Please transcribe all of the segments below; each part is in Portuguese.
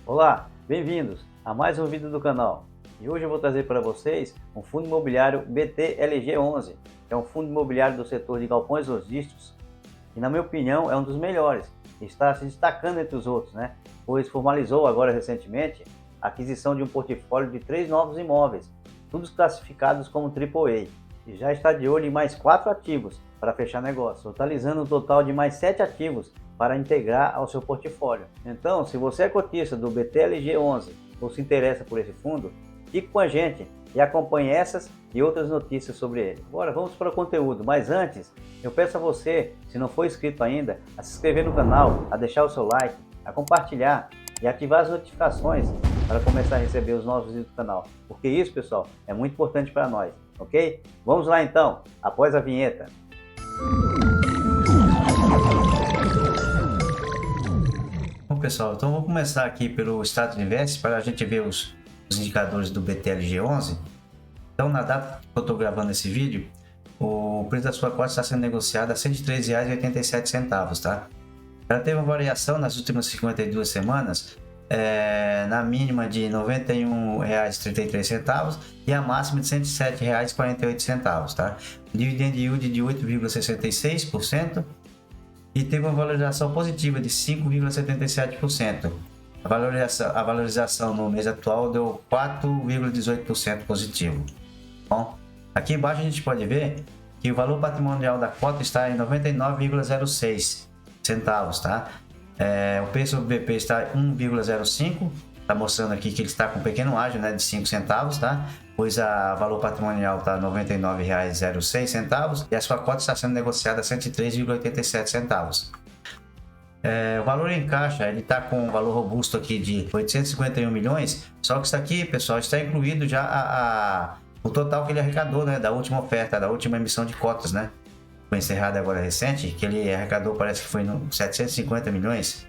Olá, bem-vindos a mais um vídeo do canal. E hoje eu vou trazer para vocês um fundo imobiliário BTLG11, que é um fundo imobiliário do setor de galpões logísticos e, na minha opinião, é um dos melhores. Está se destacando entre os outros, pois formalizou agora recentemente a aquisição de um portfólio de 3 novos imóveis, todos classificados como AAA, e já está de olho em mais 4 ativos para fechar negócio, totalizando um total de mais 7 ativos para integrar ao seu portfólio. Então, se você é cotista do BTLG11 ou se interessa por esse fundo, fique com a gente e acompanhe essas e outras notícias sobre ele. Agora vamos para o conteúdo, mas antes eu peço a você, se não for inscrito ainda, a se inscrever no canal, a deixar o seu like, a compartilhar e ativar as notificações para começar a receber os novos vídeos do canal, porque isso, pessoal, é muito importante para nós, ok? Vamos lá então, após a vinheta. Bom, pessoal, então vamos começar aqui pelo Status Invest para a gente ver os indicadores do BTLG11. Então, na data que eu estou gravando esse vídeo, o preço da sua cota está sendo negociado a R$ 103,87, tá? Ela teve uma variação nas últimas 52 semanas, na mínima de R$ 91,33 e a máxima de R$ 107,48, tá? Dividend yield de 8,66%. E teve uma valorização positiva de 5,77%. A valorização no mês atual deu 4,18% positivo. Bom, aqui embaixo a gente pode ver que o valor patrimonial da cota está em 99,06 centavos, tá? O preço do BP está em 1,05, está mostrando aqui que ele está com um pequeno ágio, de 5 centavos, tá? Pois o valor patrimonial está R$ 99,06 e a sua cota está sendo negociada a 103,87 centavos. O valor em caixa ele está com um valor robusto aqui de 851 milhões, só que isso aqui, pessoal, está incluído já o total que ele arrecadou, da última oferta, da última emissão de cotas, Foi encerrada agora recente, que ele arrecadou, parece que foi no 750 milhões,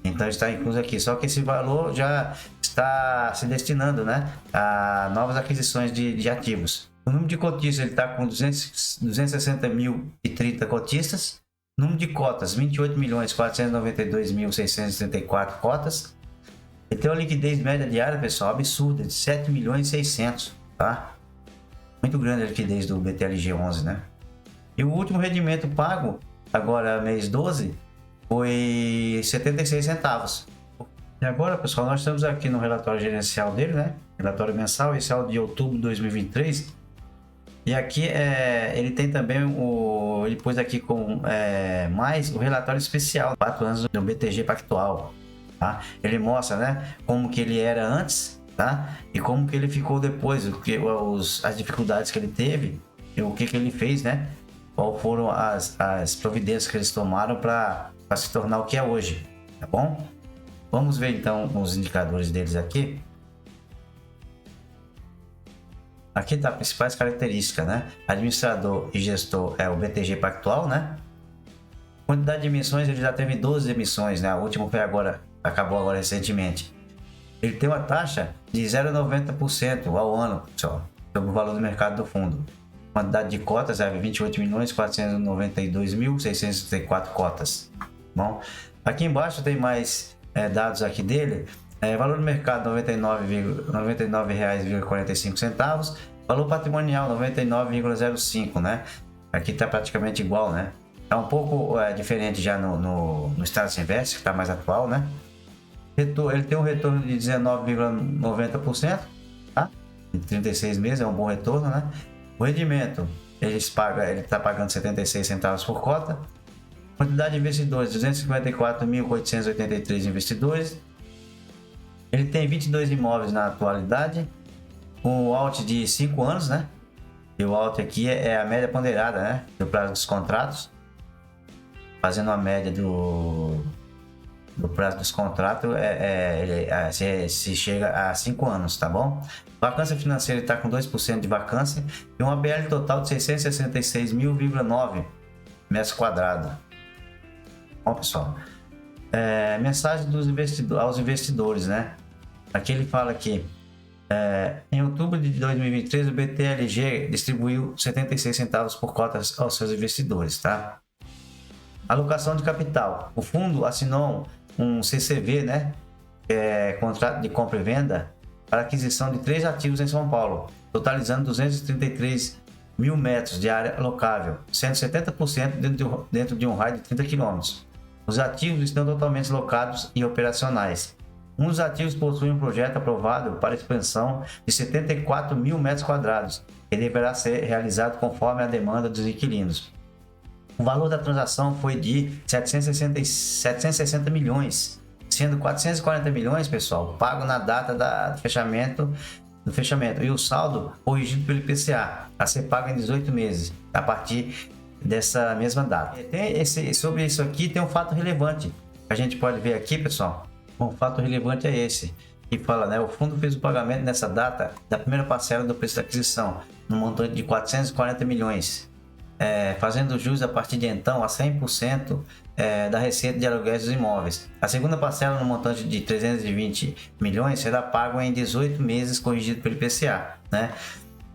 Então está incluso aqui, só que esse valor já está se destinando, a novas aquisições de ativos. O número de cotistas ele está com 260.030 cotistas. Número de cotas, 28.492.634 cotas. Ele tem uma liquidez média diária, pessoal, absurda, de 7.600.000, tá? Muito grande a liquidez do BTLG11, E o último rendimento pago, agora mês 12, foi 76 centavos. E agora, pessoal, nós estamos aqui no relatório gerencial dele, Relatório mensal, esse é o de outubro de 2023. E aqui ele tem também ele pôs aqui com mais o relatório especial, 4 anos do BTG Pactual, tá? Ele mostra, como que ele era antes, tá? E como que ele ficou depois, as dificuldades que ele teve e o que ele fez, Qual foram as providências que eles tomaram para se tornar o que é hoje, tá bom? Vamos ver então os indicadores deles aqui. Aqui tá as principais características, Administrador e gestor é o BTG Pactual, Quantidade de emissões, ele já teve 12 emissões, A última foi acabou agora recentemente. Ele tem uma taxa de 0,90% ao ano, pessoal, sobre o valor do mercado do fundo. Quantidade de cotas é 28.492.664 cotas. Bom, aqui embaixo tem mais dados aqui dele. Valor do mercado R$ 99,45. Valor patrimonial R$ 99,05, Aqui está praticamente igual, É um pouco diferente já no Status Invest, que está mais atual, Ele tem um retorno de 19,90%, tá? Em 36 meses é um bom retorno, O rendimento, ele está pagando 76 centavos por cota. Quantidade de investidores, 254.883 investidores. Ele tem 22 imóveis na atualidade, com o out de 5 anos, E o out aqui é a média ponderada, do prazo dos contratos. Fazendo a média do prazo dos contratos, se chega a 5 anos, tá bom? Vacância financeira está com 2% de vacância e uma BL total de 666.000,9 metros quadrados. Bom, pessoal, mensagem aos investidores, Aqui ele fala que em outubro de 2023 o BTLG distribuiu 76 centavos por cota aos seus investidores, tá? Alocação de capital. O fundo assinou um CCV, contrato de compra e venda para aquisição de 3 ativos em São Paulo, totalizando 233 mil metros de área locável, sendo 70% dentro de um raio de 30 km. Os ativos estão totalmente locados e operacionais. Um dos ativos possui um projeto aprovado para expansão de 74 mil metros quadrados, que deverá ser realizado conforme a demanda dos inquilinos. O valor da transação foi de 760 milhões, sendo 440 milhões, pessoal, pago na data do fechamento, e o saldo corrigido pelo IPCA, a ser pago em 18 meses, a partir dessa mesma data. Sobre isso aqui tem um fato relevante, que a gente pode ver aqui, pessoal. Um fato relevante é esse, que fala, né, o fundo fez o pagamento nessa data da primeira parcela do preço da aquisição, no montante de 440 milhões, fazendo jus a partir de então a 100% da receita de aluguéis dos imóveis. A segunda parcela, no montante de 320 milhões, será pago em 18 meses, corrigido pelo IPCA, né?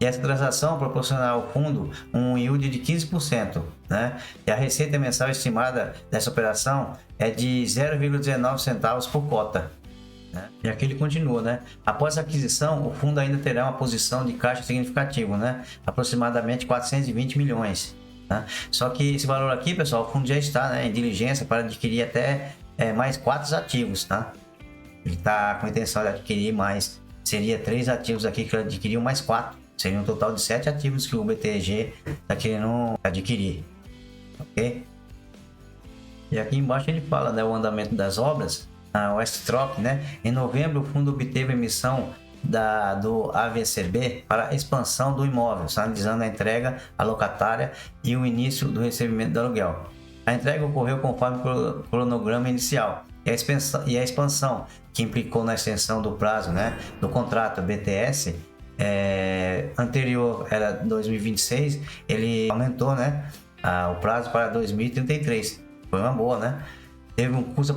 E essa transação proporcionará ao fundo um yield de 15%, né? E a receita mensal estimada dessa operação é de 0,19 centavos por cota, né? E aqui ele continua, né? Após a aquisição, o fundo ainda terá uma posição de caixa significativo, né? Aproximadamente 420 milhões. Né? Só que esse valor aqui, pessoal, o fundo já está, né, em diligência para adquirir até mais 4 ativos, tá? Ele está com a intenção de adquirir mais. Seria 3 ativos aqui que ele adquiriu, mais 4. Seria um total de 7 ativos que o BTG está querendo adquirir, ok? E aqui embaixo ele fala, né, o andamento das obras. A Westrock, né? Em novembro, o fundo obteve a emissão do AVCB para a expansão do imóvel, sinalizando a entrega à locatária e o início do recebimento do aluguel. A entrega ocorreu conforme o cronograma inicial e a expansão, que implicou na extensão do prazo, né, do contrato BTS, anterior era 2026, ele aumentou, né, o prazo para 2033. Foi uma boa, né? Teve um custo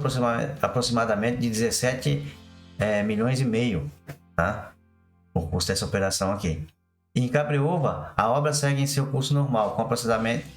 aproximadamente de 17 milhões e meio, tá? O custo dessa operação aqui. Em Cabreúva, a obra segue em seu curso normal, com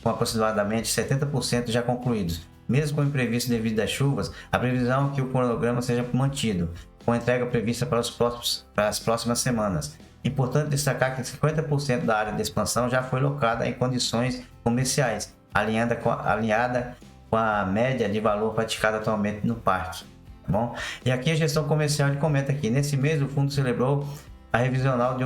aproximadamente 70% já concluídos. Mesmo com o imprevisto devido às chuvas, a previsão é que o cronograma seja mantido, com a entrega prevista para as próximas semanas. Importante destacar que 50% da área de expansão já foi locada em condições comerciais, alinhada com a média de valor praticada atualmente no parque. Tá bom? E aqui a gestão comercial ele comenta aqui: nesse mês o fundo celebrou a revisional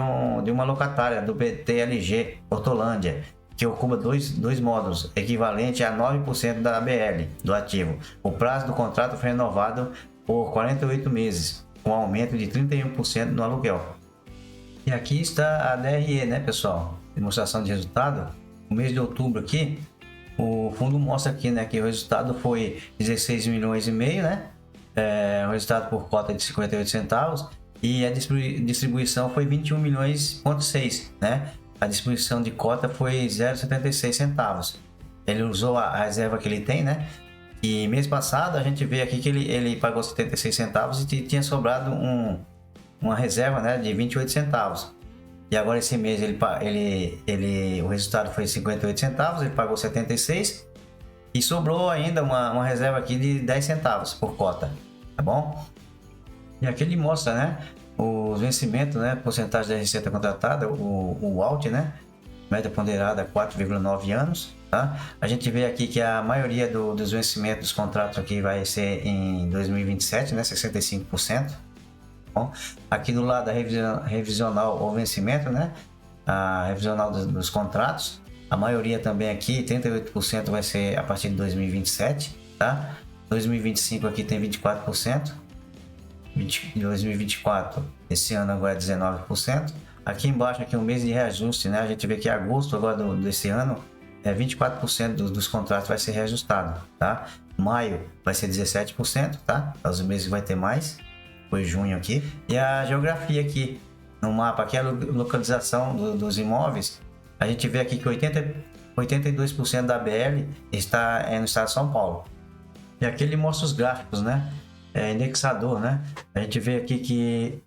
de uma locatária do BTLG Hortolândia, que ocupa dois módulos, equivalente a 9% da ABL do ativo. O prazo do contrato foi renovado por 48 meses, com aumento de 31% no aluguel. E aqui está a DRE, né, pessoal? Demonstração de resultado. No mês de outubro aqui, o fundo mostra aqui, né, que o resultado foi 16 milhões e meio, né? O resultado por cota de 58 centavos e a distribuição foi 21 milhões,6, né? A distribuição de cota foi 0,76 centavos. Ele usou a reserva que ele tem, né? E mês passado a gente vê aqui que ele pagou 76 centavos e tinha sobrado uma reserva, né, de 28 centavos. E agora esse mês o resultado foi 58 centavos, ele pagou 76 e sobrou ainda uma reserva aqui de 10 centavos por cota, tá bom? E aqui ele mostra, né, os vencimentos, né, porcentagem da receita contratada, o ALT, né, média ponderada 4,9 anos, tá? A gente vê aqui que a maioria dos vencimentos dos contratos aqui vai ser em 2027, né, 65%. Bom, aqui do lado da revisional ou vencimento, né, a revisional dos contratos, a maioria também aqui, 38% vai ser a partir de 2027, tá? 2025 aqui tem 24%, 2024, esse ano agora é 19%. Aqui embaixo aqui um mês de reajuste, né? A gente vê que agosto agora desse ano 24% dos contratos vai ser reajustado, tá? Maio vai ser 17%, tá? Os meses vai ter mais. Foi junho aqui. E a geografia aqui no mapa, aqui é a localização dos imóveis. A gente vê aqui que 82% da ABL está no estado de São Paulo. E aqui ele mostra os gráficos, né? Indexador, né? A gente vê aqui que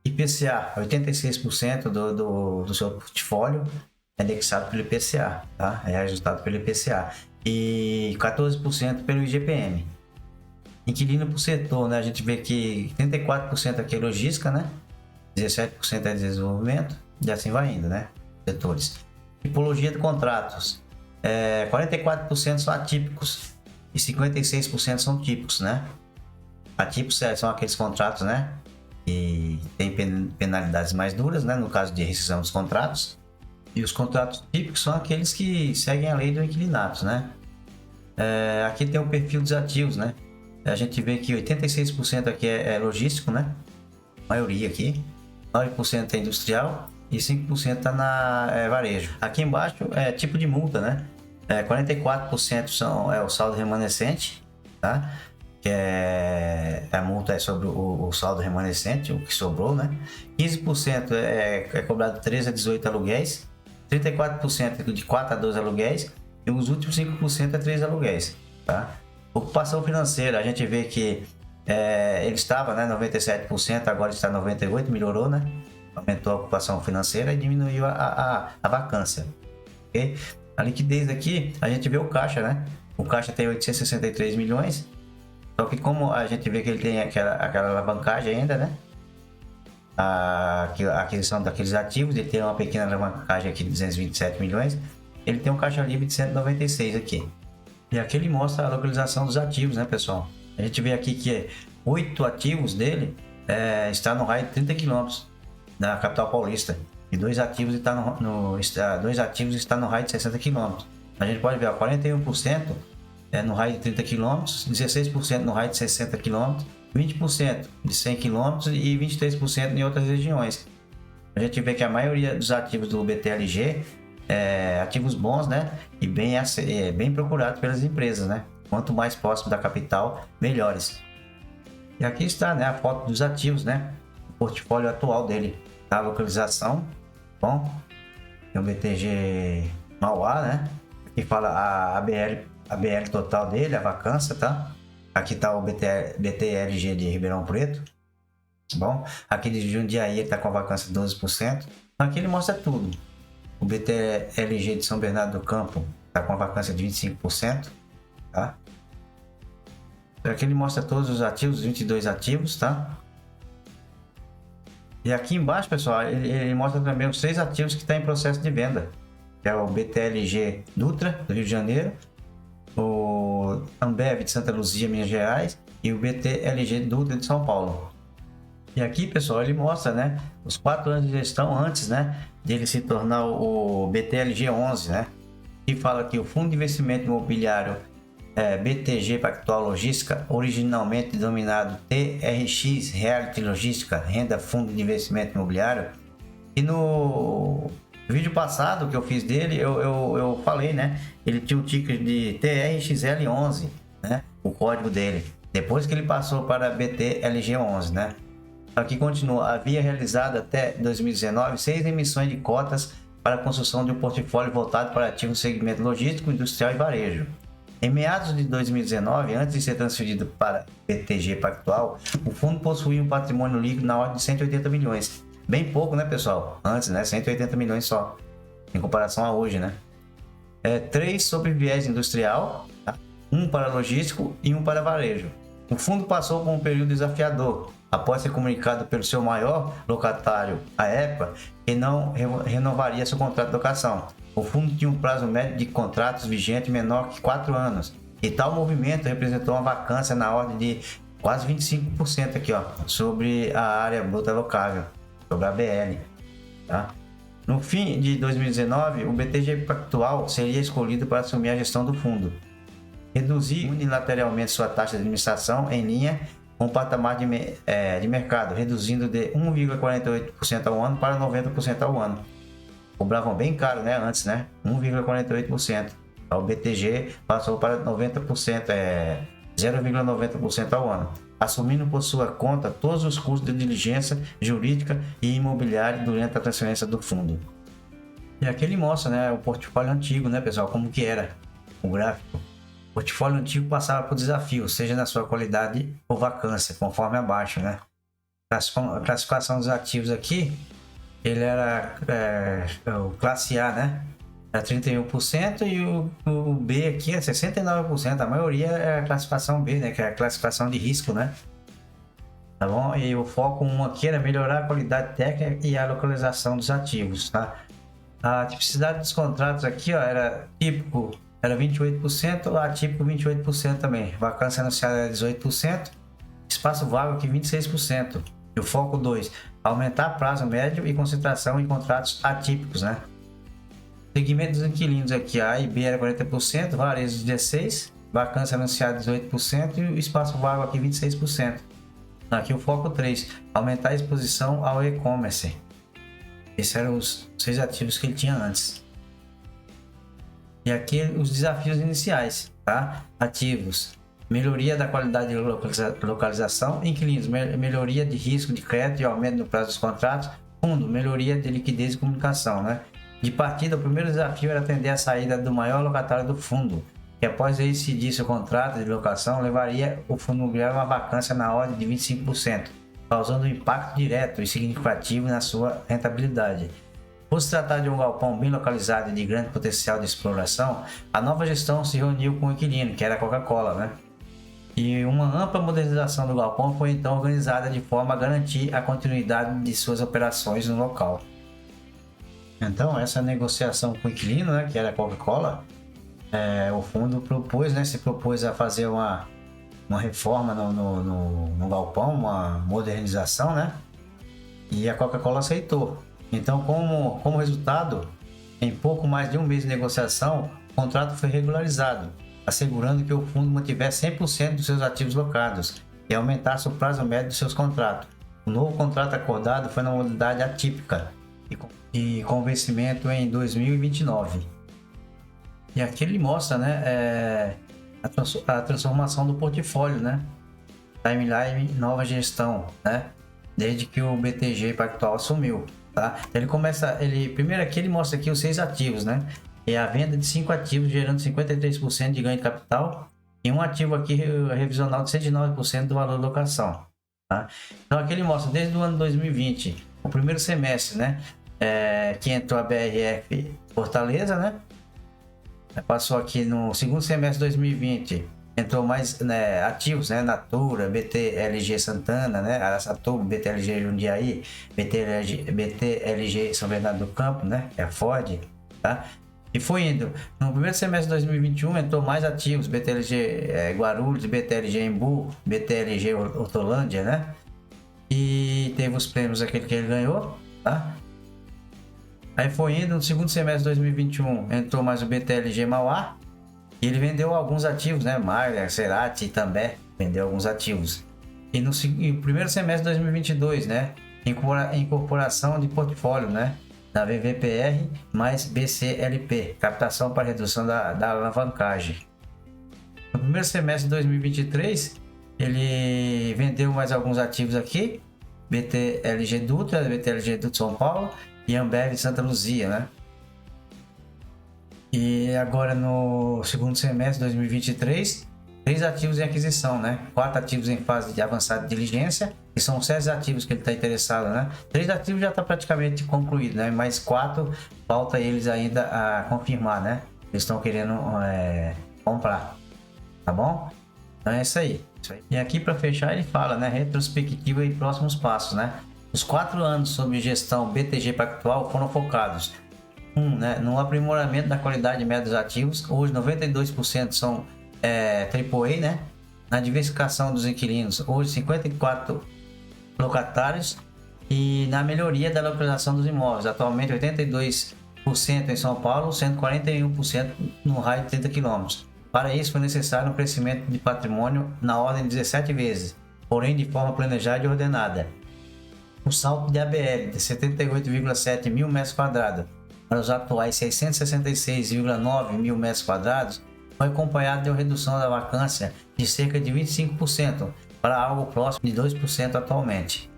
IPCA, 86% do seu portfólio é indexado pelo IPCA, tá? É ajustado pelo IPCA. E 14% pelo IGPM. Inquilino por setor, né? A gente vê que 34% aqui é logística, né? 17% é desenvolvimento e assim vai indo, né? Setores. Tipologia de contratos. 44% são atípicos e 56% são típicos, né? Atípicos são aqueles contratos, né? Que tem penalidades mais duras, né? No caso de rescisão dos contratos. E os contratos típicos são aqueles que seguem a lei do inquilinato, né? Aqui tem o perfil dos ativos, né? A gente vê que 86% aqui é logístico, né? A maioria aqui. 9% é industrial e 5% está na varejo. Aqui embaixo é tipo de multa, né? 44% é o saldo remanescente, tá? Que a multa é sobre o saldo remanescente, o que sobrou, né? 15% é cobrado 13 a 18 aluguéis, 34% de 4 a 12 aluguéis e os últimos 5% é 3 aluguéis, tá? Ocupação financeira, a gente vê que ele estava, né, 97%, agora está 98%, melhorou, né? Aumentou a ocupação financeira e diminuiu a vacância, ok? A liquidez aqui, a gente vê o caixa, né? O caixa tem 863 milhões, só que como a gente vê que ele tem aquela alavancagem ainda, né? A aquisição daqueles ativos, ele tem uma pequena alavancagem aqui de 227 milhões, ele tem um caixa livre de 196 aqui. E aqui ele mostra a localização dos ativos, né, pessoal? A gente vê aqui que 8 ativos dele está no raio de 30 km da capital paulista. E 2 ativos está no raio de 60 km. A gente pode ver, 41% no raio de 30 km, 16% no raio de 60 km, 20% de 100 km e 23% em outras regiões. A gente vê que a maioria dos ativos do BTLG ativos bons, né? E bem procurados pelas empresas, né? Quanto mais próximo da capital, melhores. E aqui está, né, a foto dos ativos, né? O portfólio atual dele, a localização. Bom, tem o BTG Mauá, né? Aqui fala a BL total dele, a vacância, tá? Aqui está o BTLG de Ribeirão Preto. Bom, aqui de Jundiaí ele está com a vacância de 12%. Aqui ele mostra tudo. O BTLG de São Bernardo do Campo está com a vacância de 25%, tá? Aqui ele mostra todos os ativos, 22 ativos, tá? E aqui embaixo, pessoal, ele mostra também os 3 ativos que estão em processo de venda, que é o BTLG Dutra, do Rio de Janeiro, o Ambev de Santa Luzia, Minas Gerais, e o BTLG Dutra de São Paulo. E aqui, pessoal, ele mostra, né, os 4 anos de gestão antes, né, de ele se tornar o BTLG 11, né, que fala que o Fundo de Investimento Imobiliário BTG Pactual Logística, originalmente denominado TRX Realty Logística, Renda Fundo de Investimento Imobiliário. E no vídeo passado que eu fiz dele, eu falei, né, ele tinha o ticker de TRXL11, né, o código dele, depois que ele passou para BTLG11, né. Aqui continua, havia realizado até 2019 6 emissões de cotas para a construção de um portfólio voltado para ativos no segmento logístico, industrial e varejo. Em meados de 2019, antes de ser transferido para BTG Pactual, o fundo possuía um patrimônio líquido na ordem de 180 milhões. Bem pouco, né, pessoal? Antes, né? 180 milhões só, em comparação a hoje, né? 3 sobre viés industrial, tá? 1 para logístico e 1 para varejo. O fundo passou por um período desafiador, após ser comunicado pelo seu maior locatário à época que não renovaria seu contrato de locação. O fundo tinha um prazo médio de contratos vigente menor que 4 anos, e tal movimento representou uma vacância na ordem de quase 25% aqui, ó, sobre a área bruta locável, sobre a BL. Tá? No fim de 2019, o BTG Pactual seria escolhido para assumir a gestão do fundo. Reduzir unilateralmente sua taxa de administração em linha com o patamar de mercado, reduzindo de 1,48% ao ano para 90% ao ano. Cobravam bem caro, né, antes, né? 1,48%. O BTG passou para 90%, 0,90% ao ano, assumindo por sua conta todos os custos de diligência jurídica e imobiliária durante a transferência do fundo. E aqui ele mostra, né, o portfólio antigo, né, pessoal, como que era o gráfico. O portfólio antigo passava por desafio, seja na sua qualidade ou vacância, conforme abaixo, né? A classificação dos ativos aqui, ele era o classe A, né? é 31% e o B aqui é 69%. A maioria é a classificação B, né? Que é a classificação de risco, né? Tá bom? E o foco 1 aqui era melhorar a qualidade técnica e a localização dos ativos, tá? A tipicidade dos contratos aqui, ó, era típico, era 28%, atípico 28% também. Vacância anunciada era 18%, espaço vago aqui 26%. E o foco 2, aumentar prazo médio e concentração em contratos atípicos, né? Segmento dos inquilinos aqui, A e B era 40%, varejo 16%, vacância anunciada 18% e o espaço vago aqui 26%. Aqui o foco 3, aumentar a exposição ao e-commerce. Esses eram os 6 ativos que ele tinha antes. E aqui os desafios iniciais, tá? Ativos, melhoria da qualidade de localização, inquilinos, melhoria de risco de crédito e aumento no prazo dos contratos, fundo, melhoria de liquidez e comunicação, né? De partida, o primeiro desafio era atender a saída do maior locatário do fundo, que após rescindir seu contrato de locação, levaria o fundo imobiliário a uma vacância na ordem de 25%, causando um impacto direto e significativo na sua rentabilidade. Por se tratar de um galpão bem localizado e de grande potencial de exploração, a nova gestão se reuniu com o inquilino, que era a Coca-Cola, né? E uma ampla modernização do galpão foi então organizada de forma a garantir a continuidade de suas operações no local. Então, essa negociação com o inquilino, né, que era a Coca-Cola, o fundo se propôs a fazer uma reforma no galpão, uma modernização, né? E a Coca-Cola aceitou. Então, como resultado, em pouco mais de um mês de negociação, o contrato foi regularizado, assegurando que o fundo mantivesse 100% dos seus ativos locados e aumentasse o prazo médio dos seus contratos. O novo contrato acordado foi na modalidade atípica e com vencimento em 2029. E aqui ele mostra, né, a transformação do portfólio, né? Timeline, nova gestão, né? Desde que o BTG Pactual assumiu, tá? Primeiro aqui ele mostra aqui os 6 ativos, né? E a venda de 5 ativos gerando 53% de ganho de capital e um ativo aqui revisional de 109% do valor de locação, tá? Então aqui ele mostra desde o ano 2020, o primeiro semestre, né? Que entrou a BRF Fortaleza, né? Passou aqui no segundo semestre de 2020, entrou mais, né, ativos, né? Natura, BTLG Santana, né? Araçatuba, BTLG Jundiaí, BTLG São Bernardo do Campo, né? Que é a Ford, tá? E foi indo. No primeiro semestre de 2021 entrou mais ativos, BTLG Guarulhos, BTLG Embu, BTLG Hortolândia, né? E teve os prêmios aquele que ele ganhou, tá? Aí foi indo, no segundo semestre de 2021 entrou mais o BTLG Mauá e ele vendeu alguns ativos, né? Maia, Cerati também vendeu alguns ativos. E no primeiro semestre de 2022, né? Incorporação de portfólio, né? Da VVPR mais BCLP, captação para redução da alavancagem. No primeiro semestre de 2023 ele vendeu mais alguns ativos aqui, BTLG Dutra, BTLG Dutra São Paulo e Ambev Santa Luzia, né? E agora no segundo semestre de 2023, 3 ativos em aquisição, né? 4 ativos em fase de avançada diligência, que são 6 ativos que ele está interessado, né? 3 ativos já está praticamente concluído, né? Mais 4 falta eles ainda a confirmar, né? Eles estão querendo comprar, tá bom? Então é isso aí. E aqui para fechar ele fala, né? Retrospectiva e próximos passos, né? Os 4 anos sob gestão BTG Pactual foram focados né, no aprimoramento da qualidade média dos ativos. Hoje 92% são AAA, né? Na diversificação dos inquilinos, hoje 54 locatários, e na melhoria da localização dos imóveis, atualmente 82% em São Paulo, sendo 41% no raio de 30 km. Para isso foi necessário um crescimento de patrimônio na ordem de 17 vezes, porém de forma planejada e ordenada. O salto de ABL de 78,7 mil metros quadrados para os atuais 666,9 mil metros quadrados foi acompanhado de uma redução da vacância de cerca de 25% para algo próximo de 2% atualmente.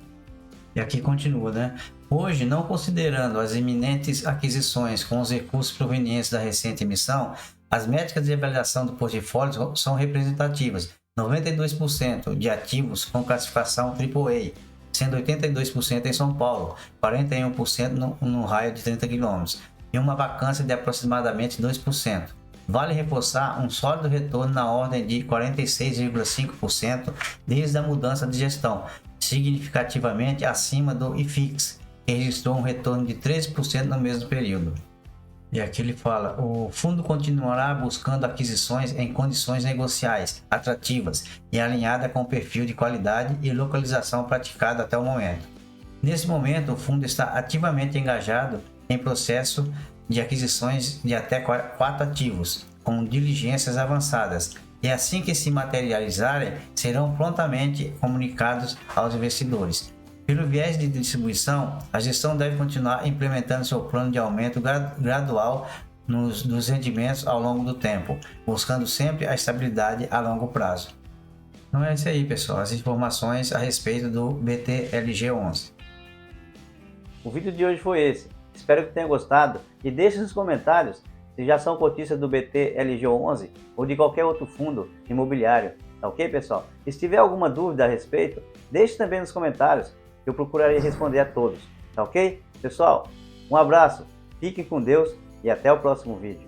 E aqui continua, né? Hoje, não considerando as iminentes aquisições com os recursos provenientes da recente emissão, as métricas de avaliação do portfólio são representativas. 92% de ativos com classificação AAA, sendo 82% em São Paulo, 41% no raio de 30 km. e uma vacância de aproximadamente 2%. Vale reforçar um sólido retorno na ordem de 46,5% desde a mudança de gestão, significativamente acima do IFIX, que registrou um retorno de 13% no mesmo período. E aqui ele fala: o fundo continuará buscando aquisições em condições negociais, atrativas e alinhada com o perfil de qualidade e localização praticado até o momento. Nesse momento, o fundo está ativamente engajado em processo de aquisições de até 4 ativos, com diligências avançadas, e assim que se materializarem, serão prontamente comunicados aos investidores. Pelo viés de distribuição, a gestão deve continuar implementando seu plano de aumento gradual dos rendimentos ao longo do tempo, buscando sempre a estabilidade a longo prazo. Então é isso aí, pessoal, as informações a respeito do BTLG11. O vídeo de hoje foi esse. Espero que tenha gostado e deixe nos comentários se já são cotistas do BTLG11 ou de qualquer outro fundo imobiliário. Tá ok, pessoal? E se tiver alguma dúvida a respeito, deixe também nos comentários. Eu procurarei responder a todos, tá ok? Pessoal, um abraço, fiquem com Deus e até o próximo vídeo.